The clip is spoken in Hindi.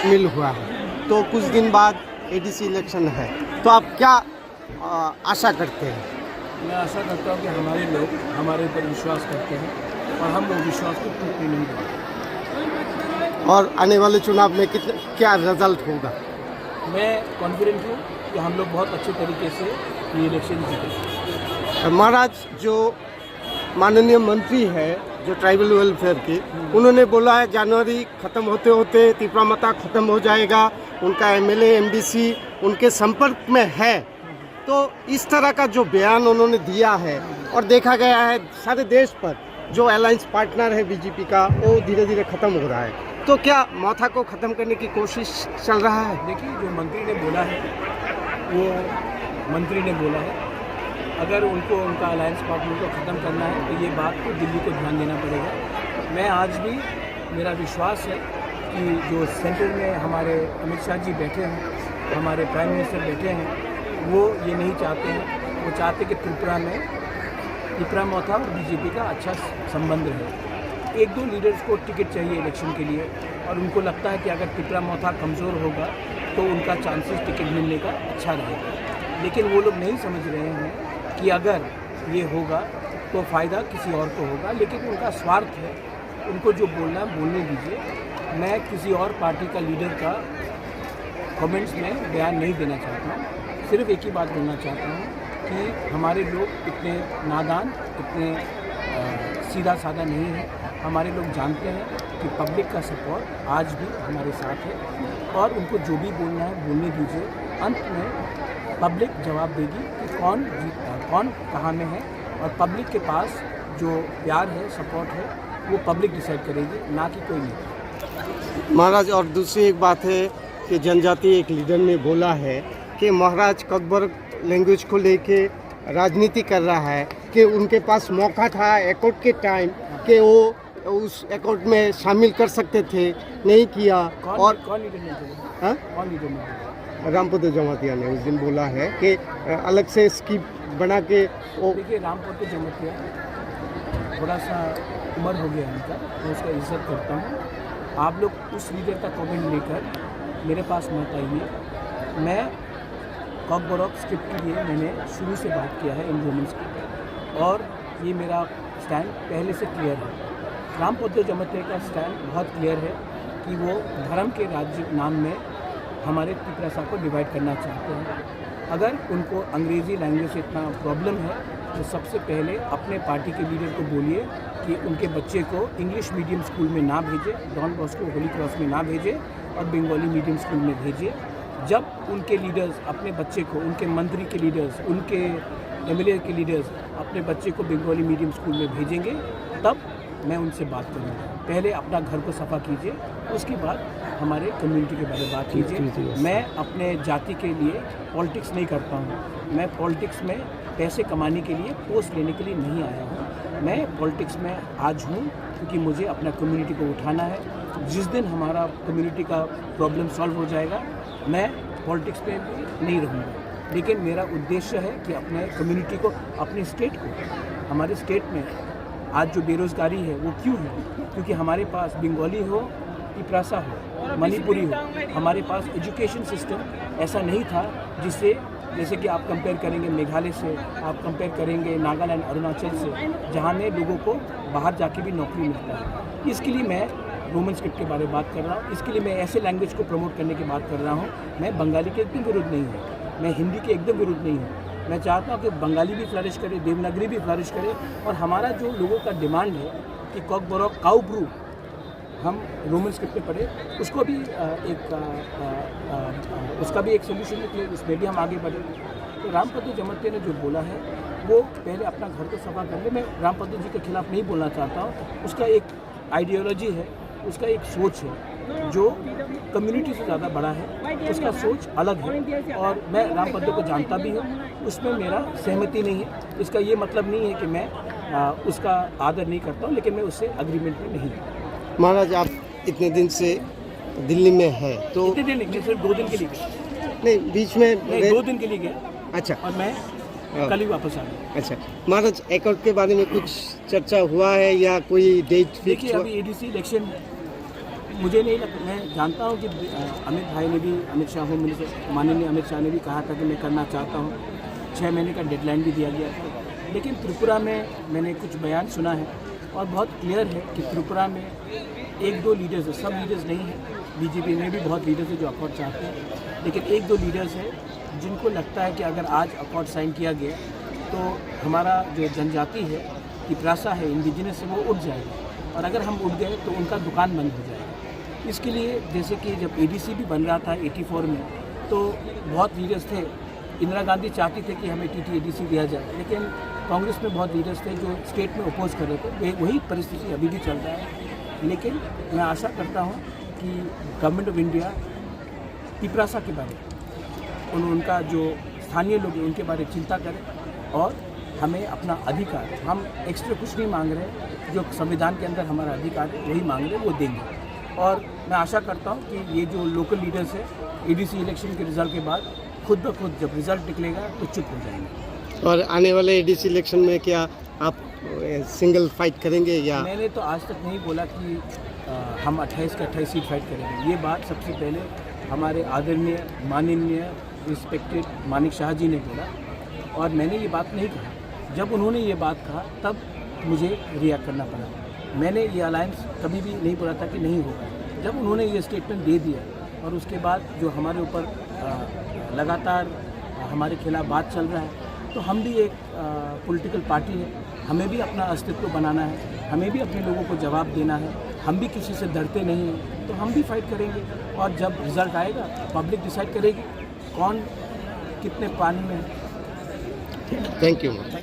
मिल हुआ है, तो कुछ दिन बाद एडीसी इलेक्शन है, तो आप क्या आशा करते हैं? मैं आशा करता हूँ कि हमारे लोग हमारे ऊपर विश्वास करते हैं और हम लोग विश्वास को टूटने नहीं देंगे। और आने वाले चुनाव में क्या रिजल्ट होगा? मैं कॉन्फिडेंट हूँ कि हम लोग बहुत अच्छे तरीके से ये इलेक्शन जीतेंगे। महाराज, जो माननीय मंत्री है जो ट्राइबल वेलफेयर के, उन्होंने बोला है जनवरी ख़त्म होते होते तिपरामता ख़त्म हो जाएगा, उनका एमएलए एमडीसी उनके संपर्क में है। तो इस तरह का जो बयान उन्होंने दिया है और देखा गया है सारे देश पर जो अलायंस पार्टनर है बीजेपी का, वो धीरे धीरे ख़त्म हो रहा है, तो क्या मौथा को ख़त्म करने की कोशिश चल रहा है? देखिए, जो मंत्री ने बोला है वो मंत्री ने बोला है। अगर उनको उनका अलायंस पार्टनर को ख़त्म करना है तो ये बात को दिल्ली को ध्यान देना पड़ेगा। मैं आज भी, मेरा विश्वास है कि जो सेंटर में हमारे अमित शाह जी बैठे हैं, हमारे प्राइम मिनिस्टर बैठे हैं, वो ये नहीं चाहते हैं। वो चाहते कि तिपरामौथा और बीजेपी का अच्छा संबंध रहे। एक दो लीडर्स को टिकट चाहिए इलेक्शन के लिए और उनको लगता है कि अगर तिपरामौथा कमज़ोर होगा तो उनका चांसेस टिकट मिलने का अच्छा रहेगा। लेकिन वो लोग नहीं समझ रहे हैं कि अगर ये होगा तो फ़ायदा किसी और को होगा, लेकिन उनका स्वार्थ है। उनको जो बोलना है बोलने दीजिए। मैं किसी और पार्टी का लीडर का कमेंट्स में बयान नहीं देना चाहता हूँ। सिर्फ एक ही बात बोलना चाहता हूँ कि हमारे लोग इतने नादान, इतने सीधा साधा नहीं है। हमारे लोग जानते हैं कि पब्लिक का सपोर्ट आज भी हमारे साथ है और उनको जो भी बोलना है बोलने दीजिए। अंत में पब्लिक जवाब देगी कि कौन कहाँ में है, और पब्लिक के पास जो प्यार है, सपोर्ट है, वो पब्लिक डिसाइड करेगी, ना कि कोई नहीं। महाराज, और दूसरी एक बात है कि जनजातीय एक लीडर ने बोला है कि महाराज ककबरक लैंग्वेज को लेके राजनीति कर रहा है, कि उनके पास मौका था एकॉर्ड के टाइम कि वो उस एकॉर्ड में शामिल कर सकते थे, नहीं किया। और कौन लीडर ने बोला? कौन लीडर ने बोला? रामपतो जमातिया ने उस दिन बोला है कि अलग से स्कीम बना के वो। देखिए, रामपतो जमातिया थोड़ा सा उम्र हो गया उनका, तो उसका इज्जत करता हूँ। आप लोग उस लीडर का कमेंट लेकर मेरे पास मत आइए। मैं ककबरक स्क्रिप्ट के लिए मैंने शुरू से बात किया है इन वुमेंस की, और ये मेरा स्टैंड पहले से क्लियर है। रामपतो जमातिया का स्टैंड बहुत क्लियर है कि वो धर्म के राज्य नाम में हमारे तिपरासा को डिवाइड करना चाहते हैं। अगर उनको अंग्रेज़ी लैंग्वेज से इतना प्रॉब्लम है तो सबसे पहले अपने पार्टी के लीडर को बोलिए कि उनके बच्चे को इंग्लिश मीडियम स्कूल में ना भेजे, डॉन बॉस्को होली क्रॉस में ना भेजे और बंगाली मीडियम स्कूल में भेजिए। जब उनके लीडर्स अपने बच्चे को, उनके मंत्री के लीडर्स, उनके एमएलए के लीडर्स अपने बच्चे को बंगाली मीडियम स्कूल में भेजेंगे, तब मैं उनसे बात करूँगा। पहले अपना घर को सफ़ा कीजिए, उसके बाद हमारे कम्युनिटी के बारे में बात कीजिए। मैं अपने जाति के लिए पॉलिटिक्स नहीं करता हूँ। मैं पॉलिटिक्स में पैसे कमाने के लिए, पोस्ट लेने के लिए नहीं आया हूँ। मैं पॉलिटिक्स में आज हूँ क्योंकि मुझे अपना कम्युनिटी को उठाना है। जिस दिन हमारा कम्युनिटी का प्रॉब्लम सॉल्व हो जाएगा, मैं पॉलिटिक्स में नहीं रहूँगा। लेकिन मेरा उद्देश्य है कि अपने कम्युनिटी को, अपने स्टेट को, हमारे स्टेट में आज जो बेरोज़गारी है वो क्यों है? क्योंकि हमारे पास बंगाली हो, तिपरासा हो, मणिपुरी हो, हमारे पास एजुकेशन सिस्टम ऐसा नहीं था जिससे, जैसे कि आप कंपेयर करेंगे मेघालय से, आप कंपेयर करेंगे नागालैंड, अरुणाचल से, जहाँ में लोगों को बाहर जाके भी नौकरी मिलता है। इसके लिए मैं रोमन स्क्रिप्ट के बारे में बात कर रहा हूँ। इसके लिए मैं ऐसे लैंग्वेज को प्रमोट करने की बात कर रहा हूँ। मैं बंगाली के एकदम विरुद्ध नहीं हूँ, मैं हिंदी के एकदम विरुद्ध नहीं हूँ। मैं चाहता हूँ कि बंगाली भी फ्लरिश करे, देवनागरी भी फ्लरिश करे, और हमारा जो लोगों का डिमांड है कि ककबरक काउब्रू हम रोमन स्क्रिप्ट में पढ़े, उसको भी उसका भी एक सोल्यूशन निकले, उसमें भी हम आगे बढ़े। तो रामपतो जमातिया ने जो बोला है वो पहले अपना घर को सफा कर ले। मैं रामपतो जी के खिलाफ नहीं बोलना चाहता हूँ। उसका एक आइडियोलॉजी है, उसका एक सोच है जो कम्युनिटी से ज़्यादा बड़ा है, उसका सोच अलग है, और मैं रामपतो को जानता भी हूँ। उसमें मेरा सहमति नहीं है। इसका ये मतलब नहीं है कि मैं उसका आदर नहीं करता हूँ, लेकिन मैं उससे अग्रीमेंट में नहीं हूँ। महाराज, आप इतने दिन से दिल्ली में है तो इतने दिन नहीं, सिर्फ 2 दिन के लिए। नहीं बीच में नहीं, 2 दिन के लिए गया अच्छा और मैं कल ही वापस आ गया। अच्छा महाराज अकॉर्ड के बारे में कुछ चर्चा हुआ है या कोई डेट फिक्स देखिए हुआ? अभी एडीसी इलेक्शन मुझे नहीं लगता, मैं जानता हूँ कि अमित भाई ने भी, अमित शाह होम मिनिस्टर माननीय अमित शाह ने भी कहा था कि मैं करना चाहता हूँ, 6 महीने का डेडलाइन भी दिया गया था। लेकिन त्रिपुरा में मैंने कुछ बयान सुना है और बहुत क्लियर है कि त्रिपुरा में 1-2 लीडर्स हैं, सब लीडर्स नहीं हैं, बीजेपी में भी बहुत लीडर्स हैं जो अकॉर्ड चाहते हैं, लेकिन 1-2 लीडर्स हैं जिनको लगता है कि अगर आज अकॉर्ड साइन किया गया तो हमारा जो जनजाति है, तिप्रासा है, इंडिजिनस है, वो उठ जाएगा और अगर हम उठ गए तो उनका दुकान बंद हो जाएगा। इसके लिए जैसे कि जब एडीसी भी बन रहा था 84 में तो बहुत लीडर्स थे, इंदिरा गांधी चाहती थे कि हमें टीटी-एडीसी दिया जाए, लेकिन कांग्रेस में बहुत लीडर्स थे जो स्टेट में अपोज कर रहे थे। वही परिस्थिति अभी भी चल रहा है, लेकिन मैं आशा करता हूँ कि गवर्नमेंट ऑफ इंडिया तिप्रासा के बारे में उनका जो स्थानीय लोग हैं उनके बारे में चिंता करें और हमें अपना अधिकार, हम एक्स्ट्रा कुछ नहीं मांग रहे, जो संविधान के अंदर हमारा अधिकार है वही मांग रहे, वो देंगे। और मैं आशा करता हूँ कि ये जो लोकल लीडर्स है एडीसी इलेक्शन के रिजल्ट के बाद खुद ब खुद जब रिजल्ट निकलेगा तो चुप हो जाएंगे। और आने वाले एडीसी इलेक्शन में क्या आप सिंगल फाइट करेंगे या? मैंने तो आज तक नहीं बोला कि हम 28 के 28 सीट फाइट करेंगे। ये बात सबसे पहले हमारे आदरणीय माननीय रिस्पेक्टेड मानिक शाह जी ने बोला और मैंने ये बात नहीं कहा। जब उन्होंने ये बात कहा तब मुझे रिएक्ट करना पड़ा। मैंने ये अलायंस कभी भी नहीं बोला था कि नहीं होगा। जब उन्होंने ये स्टेटमेंट दे दिया और उसके बाद जो हमारे ऊपर लगातार हमारे खिलाफ बात चल रहा है, तो हम भी एक पॉलिटिकल पार्टी है, हमें भी अपना अस्तित्व बनाना है, हमें भी अपने लोगों को जवाब देना है, हम भी किसी से डरते नहीं हैं, तो हम भी फाइट करेंगे और जब रिज़ल्ट आएगा पब्लिक डिसाइड करेगी कौन कितने पानी में है। Thank you.